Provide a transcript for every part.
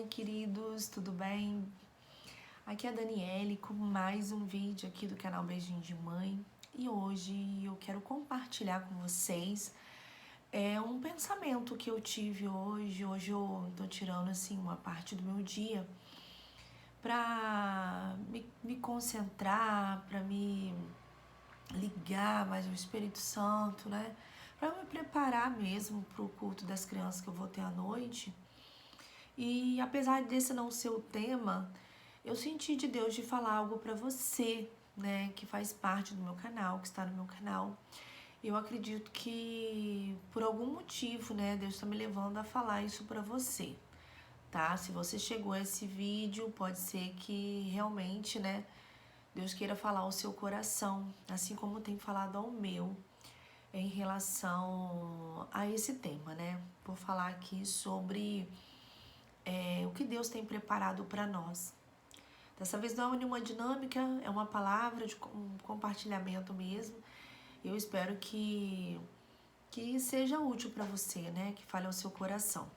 Oi, queridos, tudo bem? Aqui é a Daniele com mais um vídeo aqui do canal Beijinho de Mãe. E hoje eu quero compartilhar com vocês um pensamento que eu tive hoje. Hoje eu tô tirando assim uma parte do meu dia pra me concentrar, pra me ligar mais ao Espírito Santo, né? Pra me preparar mesmo pro culto das crianças que eu vou ter à noite. E apesar desse não ser o tema, eu senti de Deus de falar algo para você, né, que faz parte do meu canal, que está no meu canal. Eu acredito que por algum motivo, né, Deus está me levando a falar isso para você, tá? Se você chegou a esse vídeo, pode ser que realmente, né, Deus queira falar ao seu coração, assim como tem falado ao meu, em relação a esse tema, né? Vou falar aqui sobre o que Deus tem preparado para nós. Dessa vez não é nenhuma dinâmica, é uma palavra de um compartilhamento mesmo. Eu espero que seja útil para você, né? Que fale ao seu coração.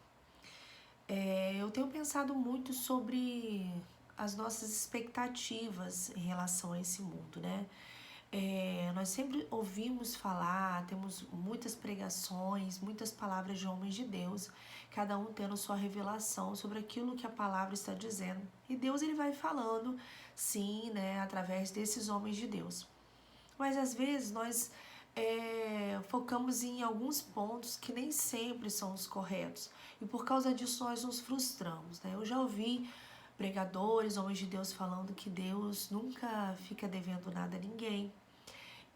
Eu tenho pensado muito sobre as nossas expectativas em relação a esse mundo, né? Nós sempre ouvimos falar, temos muitas pregações, muitas palavras de homens de Deus, cada um tendo sua revelação sobre aquilo que a palavra está dizendo. E Deus ele vai falando, sim, né, através desses homens de Deus. Mas às vezes nós focamos em alguns pontos que nem sempre são os corretos. E por causa disso nós nos frustramos, né? Eu já ouvi pregadores, homens de Deus falando que Deus nunca fica devendo nada a ninguém.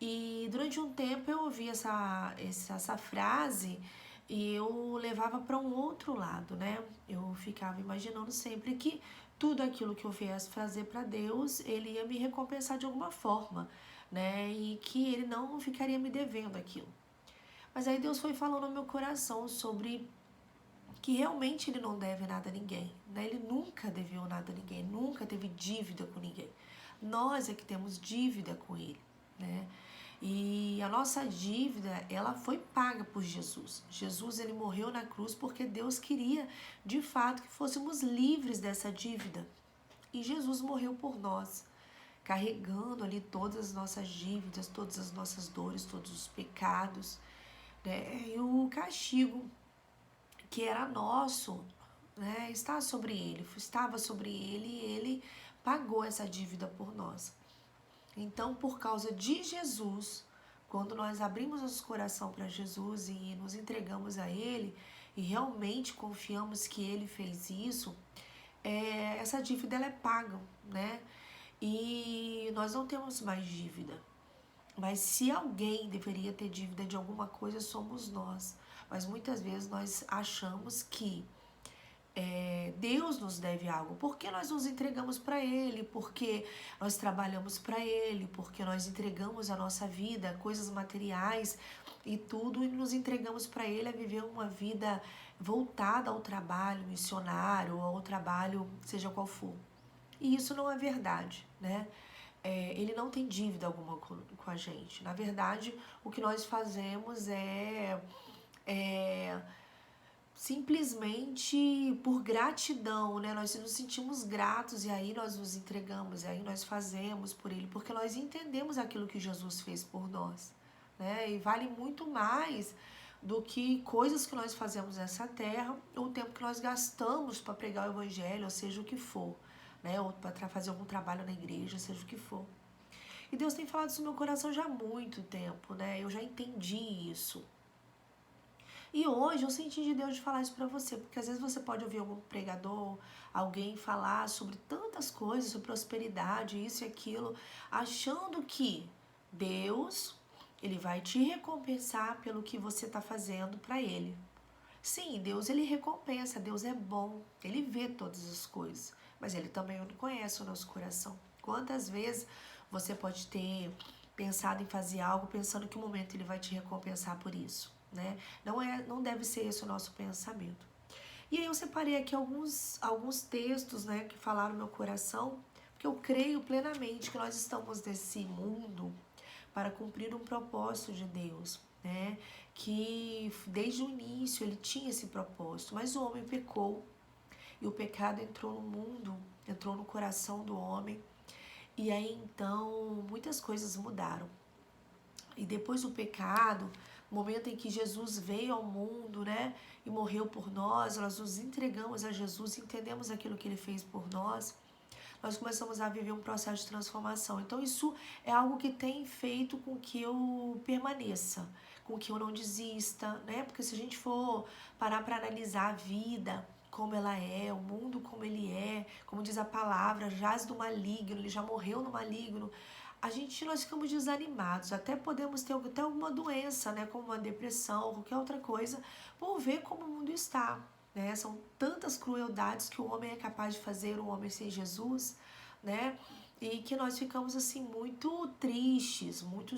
E durante um tempo eu ouvi essa frase e eu levava para um outro lado, né? Eu ficava imaginando sempre que tudo aquilo que eu viesse fazer para Deus, ele ia me recompensar de alguma forma, né? E que ele não ficaria me devendo aquilo. Mas aí Deus foi falando no meu coração sobre que realmente ele não deve nada a ninguém, né? Ele nunca deveu nada a ninguém, nunca teve dívida com ninguém. Nós é que temos dívida com ele, né? E a nossa dívida, ela foi paga por Jesus. Jesus, ele morreu na cruz porque Deus queria, de fato, que fôssemos livres dessa dívida. E Jesus morreu por nós, carregando ali todas as nossas dívidas, todas as nossas dores, todos os pecados, né? E o castigo que era nosso, né, estava sobre ele e ele pagou essa dívida por nós. Então, por causa de Jesus, quando nós abrimos nosso coração para Jesus e nos entregamos a Ele e realmente confiamos que Ele fez isso, essa dívida ela é paga, né? E nós não temos mais dívida. Mas se alguém deveria ter dívida de alguma coisa, somos nós. Mas muitas vezes nós achamos que Deus nos deve algo, porque nós nos entregamos para Ele, porque nós trabalhamos para Ele, porque nós entregamos a nossa vida, coisas materiais e tudo, e nos entregamos para Ele a viver uma vida voltada ao trabalho missionário, ou ao trabalho, seja qual for. E isso não é verdade, né? Ele não tem dívida alguma com a gente. Na verdade, o que nós fazemos é simplesmente por gratidão, né? Nós nos sentimos gratos e aí nós nos entregamos, e aí nós fazemos por Ele, porque nós entendemos aquilo que Jesus fez por nós, né? E vale muito mais do que coisas que nós fazemos nessa terra, ou o tempo que nós gastamos para pregar o Evangelho, ou seja o que for, né? Ou para fazer algum trabalho na igreja, seja o que for. E Deus tem falado isso no meu coração já há muito tempo, né? Eu já entendi isso. E hoje eu senti de Deus de falar isso pra você, porque às vezes você pode ouvir algum pregador, alguém falar sobre tantas coisas, sobre prosperidade, isso e aquilo, achando que Deus, ele vai te recompensar pelo que você está fazendo para ele. Sim, Deus ele recompensa, Deus é bom, ele vê todas as coisas, mas ele também conhece o nosso coração. Quantas vezes você pode ter pensado em fazer algo pensando que um momento ele vai te recompensar por isso, né? Não deve ser esse o nosso pensamento. E aí eu separei aqui alguns textos, né, que falaram no meu coração, porque eu creio plenamente que nós estamos nesse mundo para cumprir um propósito de Deus, né? Que desde o início ele tinha esse propósito, mas o homem pecou e o pecado entrou no mundo, entrou no coração do homem. E aí então muitas coisas mudaram. E depois do pecado, o momento em que Jesus veio ao mundo, né, e morreu por nós nos entregamos a Jesus, entendemos aquilo que ele fez por nós começamos a viver um processo de transformação. Então isso é algo que tem feito com que eu permaneça, com que eu não desista, né? Porque se a gente for parar para analisar a vida, como ela é, o mundo como ele é, como diz a palavra, jaz do maligno, ele já morreu no maligno, nós ficamos desanimados, até podemos ter até alguma doença, né, como uma depressão ou qualquer outra coisa, por ver como o mundo está, né? São tantas crueldades que o homem é capaz de fazer, o homem sem Jesus, né? E que nós ficamos assim muito tristes, muito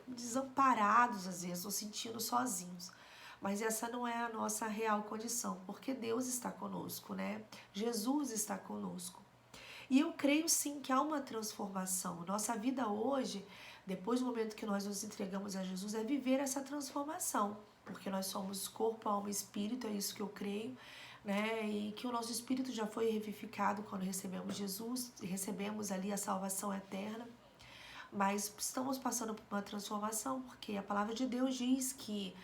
desamparados às vezes, nos sentindo sozinhos. Mas essa não é a nossa real condição, porque Deus está conosco, né? Jesus está conosco. E eu creio sim que há uma transformação. Nossa vida hoje, depois do momento que nós nos entregamos a Jesus, é viver essa transformação. Porque nós somos corpo, alma e espírito, é isso que eu creio, né? E que o nosso espírito já foi revivificado quando recebemos Jesus, recebemos ali a salvação eterna. Mas estamos passando por uma transformação, porque a palavra de Deus diz que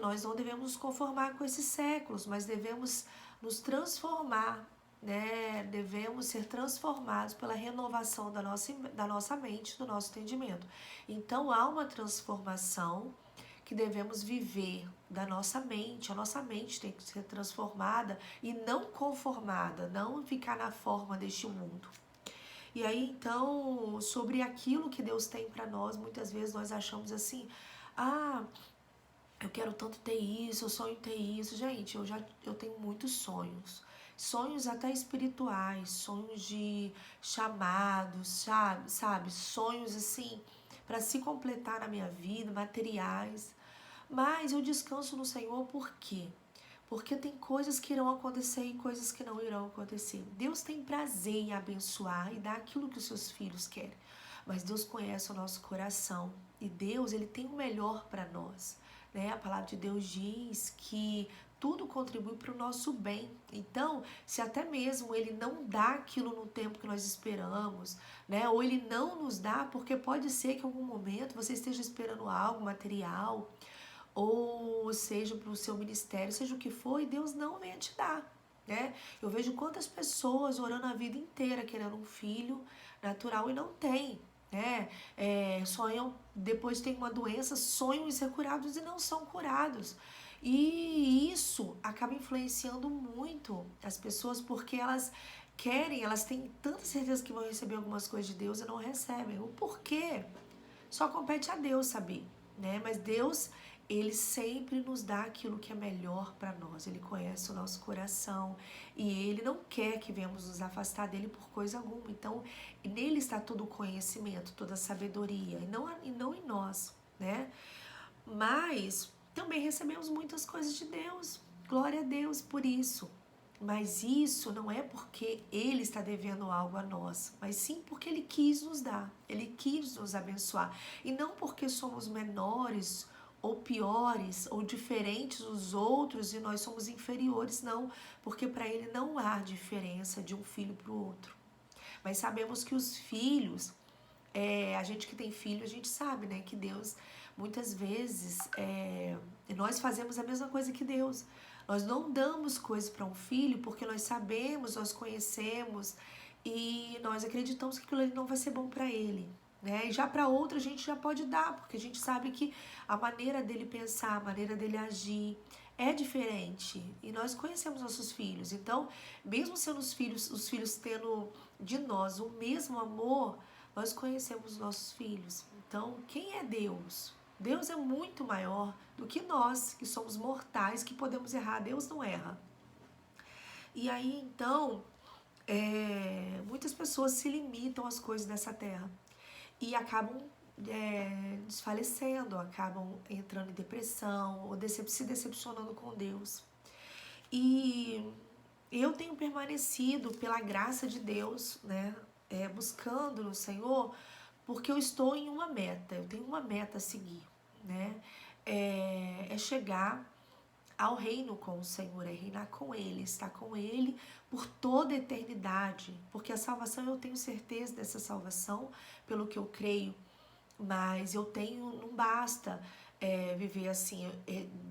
nós não devemos nos conformar com esses séculos, mas devemos nos transformar, né? Devemos ser transformados pela renovação da nossa mente, do nosso entendimento. Então há uma transformação que devemos viver da nossa mente. A nossa mente tem que ser transformada e não conformada, não ficar na forma deste mundo. E aí, então, sobre aquilo que Deus tem para nós, muitas vezes nós achamos assim, eu quero tanto ter isso, eu sonho ter isso. Gente, eu tenho muitos sonhos. Sonhos até espirituais, sonhos de chamados, sabe? Sonhos assim, para se completar na minha vida, materiais. Mas eu descanso no Senhor por quê? Porque tem coisas que irão acontecer e coisas que não irão acontecer. Deus tem prazer em abençoar e dar aquilo que os seus filhos querem. Mas Deus conhece o nosso coração. E Deus, ele tem o melhor para nós, né? A palavra de Deus diz que tudo contribui para o nosso bem. Então, se até mesmo ele não dá aquilo no tempo que nós esperamos, né? Ou ele não nos dá, porque pode ser que em algum momento você esteja esperando algo material, ou seja para o seu ministério, seja o que for, e Deus não venha te dar, né? Eu vejo quantas pessoas orando a vida inteira querendo um filho natural e não tem, né? Sonham, depois tem uma doença, sonham em ser curados e não são curados. E isso acaba influenciando muito as pessoas, porque elas têm tanta certeza que vão receber algumas coisas de Deus e não recebem. O porquê? Só compete a Deus saber, né? Mas Deus, ele sempre nos dá aquilo que é melhor para nós. Ele conhece o nosso coração e ele não quer que venhamos nos afastar dele por coisa alguma. Então, nele está todo o conhecimento, toda a sabedoria, e não em nós, né? Mas também recebemos muitas coisas de Deus. Glória a Deus por isso. Mas isso não é porque ele está devendo algo a nós, mas sim porque ele quis nos dar, ele quis nos abençoar. E não porque somos menores ou piores ou diferentes dos outros e nós somos inferiores, não. Porque para ele não há diferença de um filho para o outro. Mas sabemos que os filhos, a gente que tem filho, a gente sabe, né, que Deus, muitas vezes, nós fazemos a mesma coisa que Deus. Nós não damos coisas para um filho porque nós sabemos, nós conhecemos e nós acreditamos que aquilo ali não vai ser bom para ele, né? E já para outro a gente já pode dar, porque a gente sabe que a maneira dele pensar, a maneira dele agir é diferente. E nós conhecemos nossos filhos. Então, mesmo sendo os filhos tendo de nós o mesmo amor, nós conhecemos nossos filhos. Então, quem é Deus? Deus é muito maior do que nós, que somos mortais, que podemos errar. Deus não erra. E aí, então, muitas pessoas se limitam às coisas dessa terra e acabam desfalecendo, acabam entrando em depressão ou se decepcionando com Deus. E eu tenho permanecido pela graça de Deus, né, buscando no Senhor, porque eu estou em uma meta, eu tenho uma meta a seguir, né? É chegar ao reino com o Senhor, é reinar com Ele, estar com Ele por toda a eternidade, porque a salvação, eu tenho certeza dessa salvação, pelo que eu creio, mas não basta viver assim,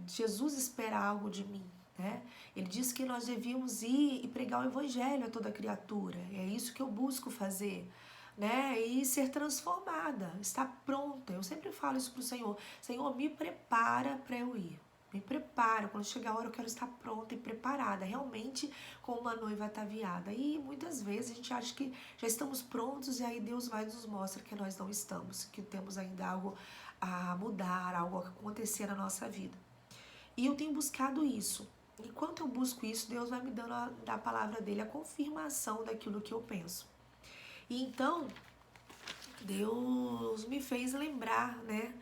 Jesus espera algo de mim, né? Ele disse que nós devíamos ir e pregar o evangelho a toda criatura, é isso que eu busco fazer, né? E ser transformada, estar pronta. Eu sempre falo isso pro Senhor: Senhor, me prepara para eu ir. Me prepara, quando chegar a hora eu quero estar pronta e preparada, realmente como uma noiva ataviada. E muitas vezes a gente acha que já estamos prontos e aí Deus vai e nos mostra que nós não estamos, que temos ainda algo a mudar, algo a acontecer na nossa vida. E eu tenho buscado isso. Enquanto eu busco isso, Deus vai me dando da palavra dele a confirmação daquilo que eu penso. E então, Deus me fez lembrar, né,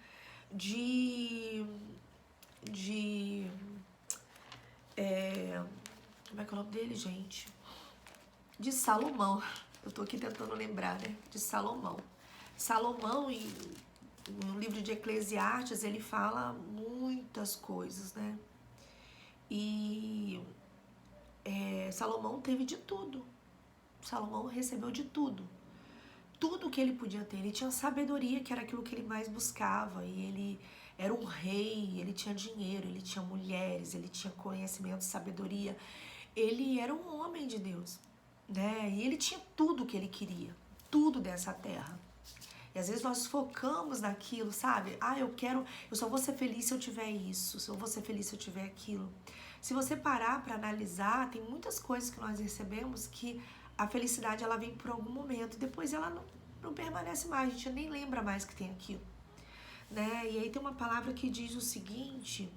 como é que é o nome dele, gente? De Salomão. Eu tô aqui tentando lembrar, né? De Salomão. Salomão, no livro de Eclesiastes, ele fala muitas coisas, né? E Salomão teve de tudo. Salomão recebeu de tudo. Tudo que ele podia ter. Ele tinha sabedoria, que era aquilo que ele mais buscava. E ele era um rei, ele tinha dinheiro, ele tinha mulheres, ele tinha conhecimento, sabedoria. Ele era um homem de Deus, né? E ele tinha tudo que ele queria, tudo dessa terra. E às vezes nós focamos naquilo, sabe? Eu só vou ser feliz se eu tiver isso, só vou ser feliz se eu tiver aquilo. Se você parar para analisar, tem muitas coisas que nós recebemos que a felicidade ela vem por algum momento, depois ela não permanece mais, a gente nem lembra mais que tem aquilo, né? E aí tem uma palavra que diz o seguinte,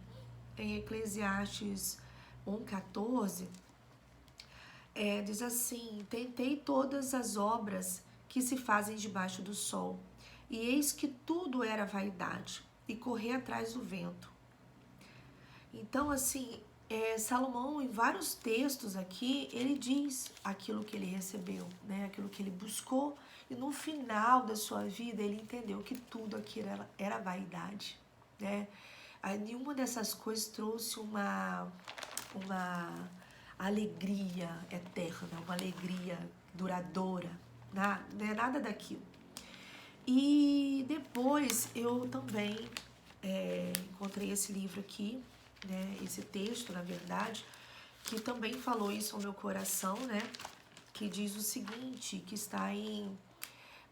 em Eclesiastes 1:14, diz assim: tentei todas as obras que se fazem debaixo do sol, e eis que tudo era vaidade, e correr atrás do vento. Então, assim, Salomão, em vários textos aqui, ele diz aquilo que ele recebeu, né? Aquilo que ele buscou, e no final da sua vida ele entendeu que tudo aquilo era vaidade, né? Aí, nenhuma dessas coisas trouxe uma alegria eterna, uma alegria duradoura, não é nada daquilo. E depois eu também encontrei esse livro aqui, né, esse texto, na verdade, que também falou isso ao meu coração, né, que diz o seguinte, que está em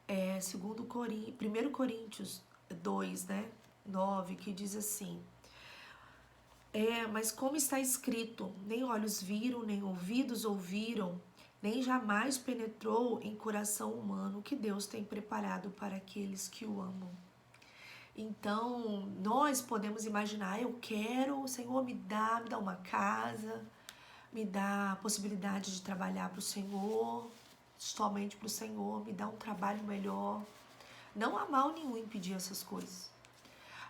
1 Coríntios 2, né, 9, que diz assim: mas como está escrito, nem olhos viram, nem ouvidos ouviram, nem jamais penetrou em coração humano o que Deus tem preparado para aqueles que o amam. Então, nós podemos imaginar, o Senhor me dá uma casa, me dá a possibilidade de trabalhar para o Senhor, somente para o Senhor, me dá um trabalho melhor. Não há mal nenhum em pedir essas coisas.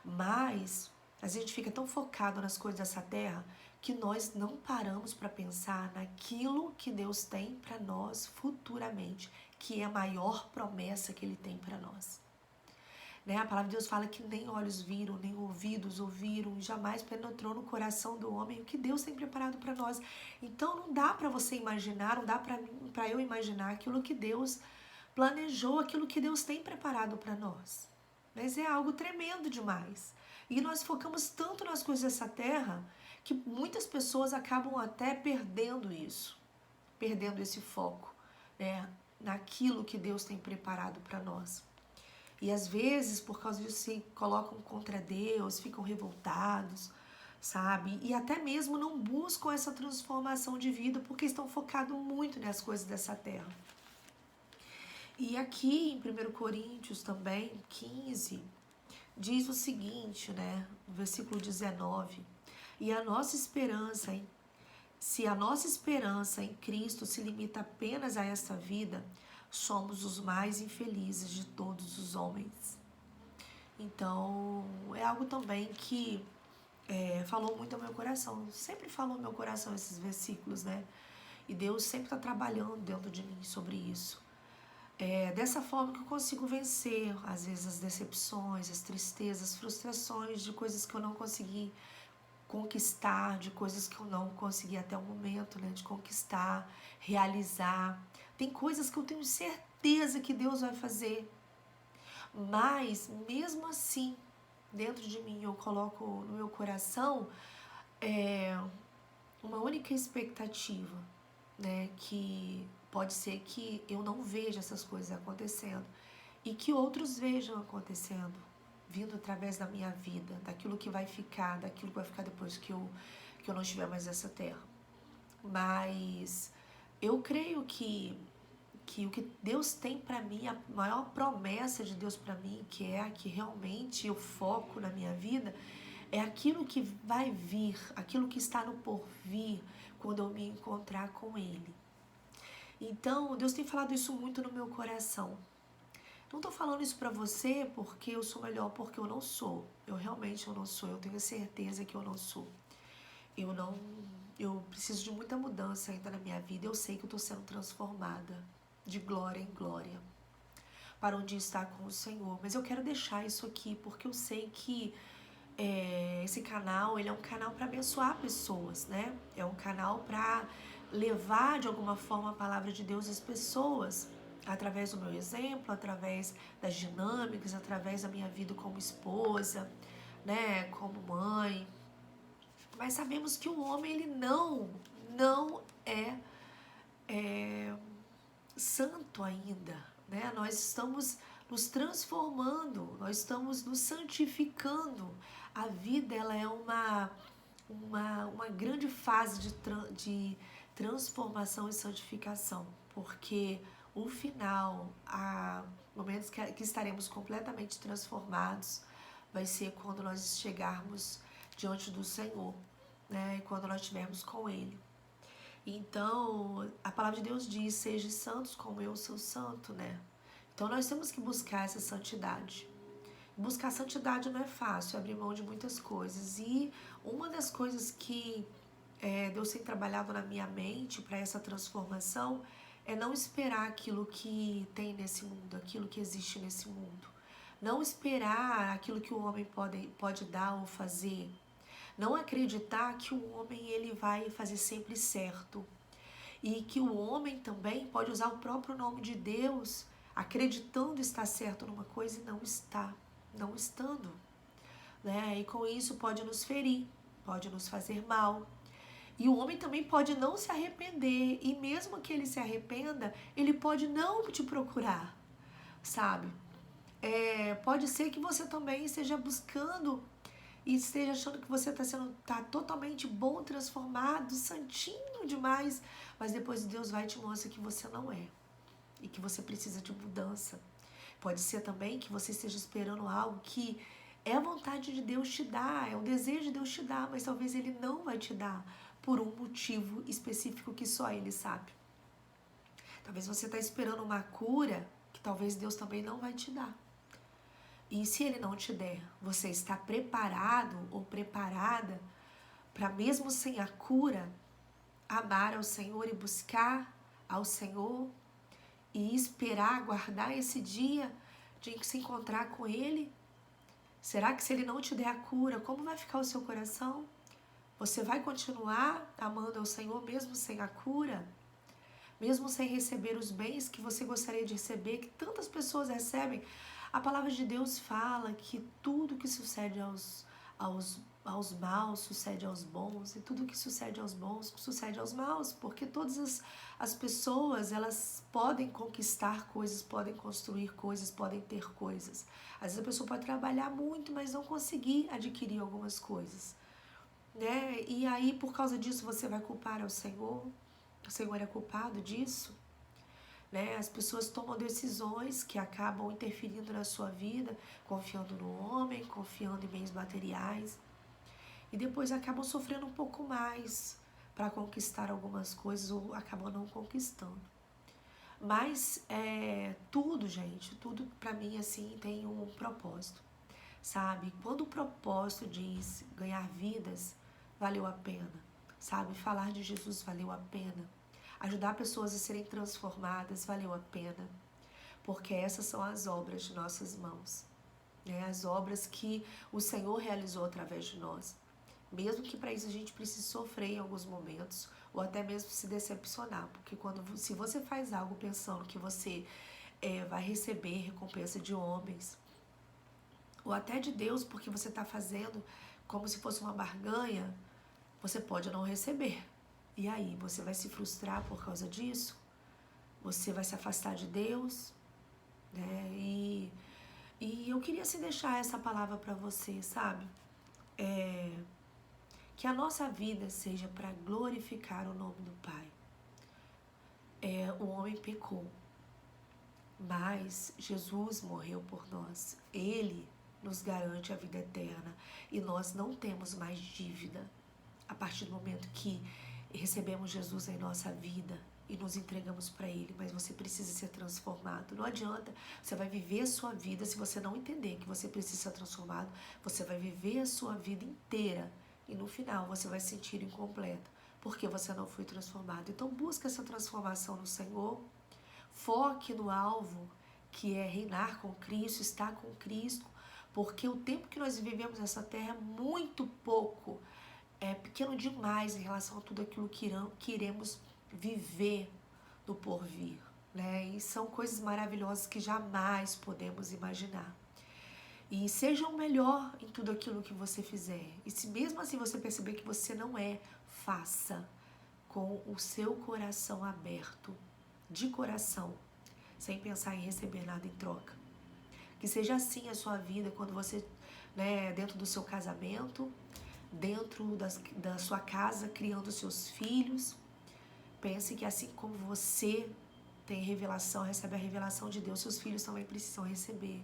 Mas a gente fica tão focado nas coisas dessa terra que nós não paramos para pensar naquilo que Deus tem para nós futuramente, que é a maior promessa que Ele tem para nós. Né? A palavra de Deus fala que nem olhos viram, nem ouvidos ouviram, jamais penetrou no coração do homem o que Deus tem preparado para nós. Então não dá para você imaginar, não dá para eu imaginar aquilo que Deus planejou, aquilo que Deus tem preparado para nós. Mas é algo tremendo demais. E nós focamos tanto nas coisas dessa terra que muitas pessoas acabam até perdendo isso, perdendo esse foco, né, naquilo que Deus tem preparado para nós. E às vezes, por causa disso, se colocam contra Deus, ficam revoltados, sabe? E até mesmo não buscam essa transformação de vida porque estão focados muito nas coisas dessa terra. E aqui em 1 Coríntios também, 15, diz o seguinte, né? No versículo 19: e a nossa esperança, se a nossa esperança em Cristo se limita apenas a esta vida, somos os mais infelizes de todos os homens. Então, é algo também que falou muito ao meu coração. Sempre falou ao meu coração esses versículos, né? E Deus sempre está trabalhando dentro de mim sobre isso. Dessa forma que eu consigo vencer, às vezes, as decepções, as tristezas, as frustrações de coisas que eu não consegui conquistar, de coisas que eu não consegui até o momento, né? De conquistar, realizar. Tem coisas que eu tenho certeza que Deus vai fazer. Mas, mesmo assim, dentro de mim eu coloco no meu coração uma única expectativa, né? Que pode ser que eu não veja essas coisas acontecendo e que outros vejam acontecendo, vindo através da minha vida, daquilo que vai ficar, daquilo que vai ficar depois que eu não estiver mais nessa terra. Mas eu creio que o que Deus tem para mim, a maior promessa de Deus para mim, que é a que realmente eu foco na minha vida, é aquilo que vai vir, aquilo que está no porvir, quando eu me encontrar com Ele. Então, Deus tem falado isso muito no meu coração. Não estou falando isso para você porque eu sou melhor, porque eu não sou. Eu realmente não sou, eu tenho certeza que eu não sou. Eu preciso de muita mudança ainda na minha vida. Eu sei que eu estou sendo transformada de glória em glória para um dia estar com o Senhor. Mas eu quero deixar isso aqui porque eu sei que esse canal, ele é um canal para abençoar pessoas, né? É um canal para levar de alguma forma a palavra de Deus às pessoas, através do meu exemplo, através das dinâmicas, através da minha vida como esposa, né? Como mãe. Mas sabemos que o homem, ele não é santo ainda, né? Nós estamos nos transformando, nós estamos nos santificando. A vida, ela é uma grande fase de transformação e santificação, porque o final, momentos que estaremos completamente transformados, vai ser quando nós chegarmos diante do Senhor, né? E quando nós estivermos com Ele. Então, a palavra de Deus diz, sejam santos como eu sou santo, né? Então, nós temos que buscar essa santidade. Buscar santidade não é fácil, abrir mão de muitas coisas. E uma das coisas que Deus tem trabalhado na minha mente para essa transformação é não esperar aquilo que tem nesse mundo, aquilo que existe nesse mundo. Não esperar aquilo que o homem pode dar ou fazer. Não acreditar que o homem ele vai fazer sempre certo. E que o homem também pode usar o próprio nome de Deus, acreditando estar certo numa coisa e não está, não estando. Né? E com isso pode nos ferir, pode nos fazer mal. E o homem também pode não se arrepender. E mesmo que ele se arrependa, ele pode não te procurar, sabe? Pode ser que você também esteja buscando e esteja achando que você tá totalmente bom, transformado, santinho demais, mas depois Deus vai e te mostra que você não é e que você precisa de mudança. Pode ser também que você esteja esperando algo que é a vontade de Deus te dar, é o desejo de Deus te dar, mas talvez Ele não vai te dar por um motivo específico que só Ele sabe. Talvez você está esperando uma cura que talvez Deus também não vai te dar. E se Ele não te der, você está preparado ou preparada para, mesmo sem a cura, amar ao Senhor e buscar ao Senhor e esperar, aguardar esse dia de se encontrar com Ele? Será que se Ele não te der a cura, como vai ficar o seu coração? Você vai continuar amando ao Senhor mesmo sem a cura? Mesmo sem receber os bens que você gostaria de receber, que tantas pessoas recebem? A palavra de Deus fala que tudo que sucede aos maus sucede aos bons, e tudo que sucede aos bons sucede aos maus, porque todas as pessoas, elas podem conquistar coisas, podem construir coisas, podem ter coisas. Às vezes a pessoa pode trabalhar muito, mas não conseguir adquirir algumas coisas, né? E aí, por causa disso, você vai culpar ao Senhor? O Senhor é culpado disso? Né? As pessoas tomam decisões que acabam interferindo na sua vida, confiando no homem, confiando em bens materiais, e depois acabam sofrendo um pouco mais para conquistar algumas coisas ou acabam não conquistando. Mas tudo, gente, tudo para mim assim tem um propósito, sabe? Quando o propósito diz ganhar vidas, valeu a pena, sabe? Falar de Jesus valeu a pena. Ajudar pessoas a serem transformadas valeu a pena, porque essas são as obras de nossas mãos, né? As obras que o Senhor realizou através de nós. Mesmo que para isso a gente precise sofrer em alguns momentos, ou até mesmo se decepcionar, porque se você faz algo pensando que você vai receber recompensa de homens, ou até de Deus, porque você está fazendo como se fosse uma barganha, você pode não receber. E aí, você vai se frustrar por causa disso? Você vai se afastar de Deus? Né? E eu queria assim, deixar essa palavra para você, sabe? Que a nossa vida seja para glorificar o nome do Pai. O homem pecou, mas Jesus morreu por nós. Ele nos garante a vida eterna e nós não temos mais dívida. A partir do momento que recebemos Jesus em nossa vida e nos entregamos para Ele, mas você precisa ser transformado. Não adianta, você vai viver a sua vida, se você não entender que você precisa ser transformado, você vai viver a sua vida inteira e no final você vai se sentir incompleto, porque você não foi transformado. Então busca essa transformação no Senhor, foque no alvo, que é reinar com Cristo, estar com Cristo, porque o tempo que nós vivemos nessa terra é muito pouco, é pequeno demais em relação a tudo aquilo que iremos viver no porvir, né? E são coisas maravilhosas que jamais podemos imaginar. E seja o melhor em tudo aquilo que você fizer. E se mesmo assim você perceber que você não é, faça com o seu coração aberto, de coração, sem pensar em receber nada em troca. Que seja assim a sua vida quando você, né, dentro do seu casamento, dentro da sua casa, criando seus filhos. Pense que assim como você tem revelação, recebe a revelação de Deus, seus filhos também precisam receber.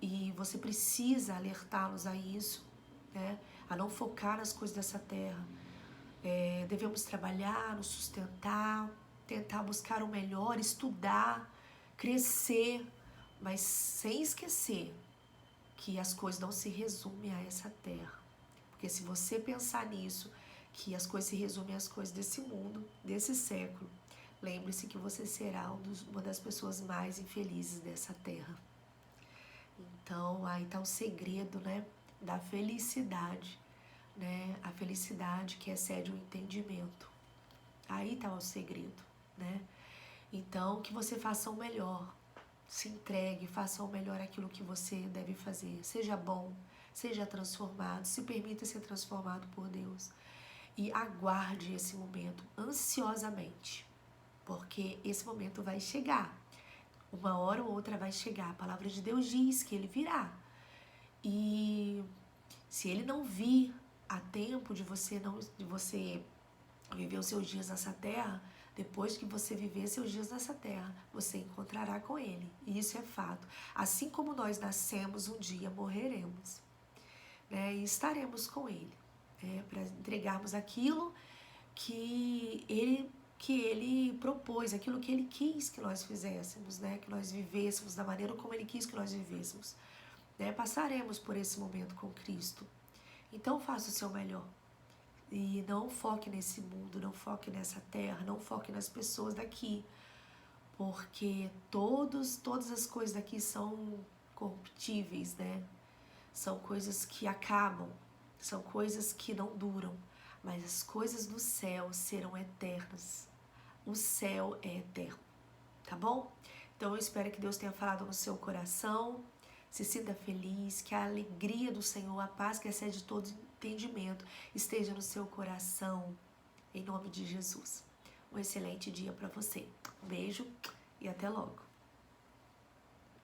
E você precisa alertá-los a isso, né? A não focar nas coisas dessa terra. Devemos trabalhar, nos sustentar, tentar buscar o melhor, estudar, crescer, mas sem esquecer que as coisas não se resumem a essa terra. Porque se você pensar nisso, que as coisas se resumem às coisas desse mundo, desse século, lembre-se que você será uma das pessoas mais infelizes dessa terra. Então, aí está o segredo, né, da felicidade, né, a felicidade que excede o entendimento. Aí está o segredo, né? Então, que você faça o melhor, se entregue, faça o melhor aquilo que você deve fazer, seja bom, seja transformado, se permita ser transformado por Deus e aguarde esse momento ansiosamente, porque esse momento vai chegar, uma hora ou outra vai chegar, a palavra de Deus diz que ele virá, e se ele não vir a tempo de você viver os seus dias nessa terra, depois que você viver seus dias nessa terra, você encontrará com ele, e isso é fato. Assim como nós nascemos, um dia morreremos, né? E estaremos com ele, né? Para entregarmos aquilo que ele propôs, aquilo que ele quis que nós fizéssemos, né? Que nós vivêssemos da maneira como ele quis que nós vivêssemos, né? Passaremos por esse momento com Cristo. Então faça o seu melhor. E não foque nesse mundo, não foque nessa terra, não foque nas pessoas daqui. Porque todas as coisas daqui são corruptíveis, né? São coisas que acabam, são coisas que não duram. Mas as coisas do céu serão eternas. O céu é eterno, tá bom? Então eu espero que Deus tenha falado no seu coração. Se sinta feliz, que a alegria do Senhor, a paz que excede todo entendimento, esteja no seu coração, em nome de Jesus. Um excelente dia para você. Um beijo e até logo.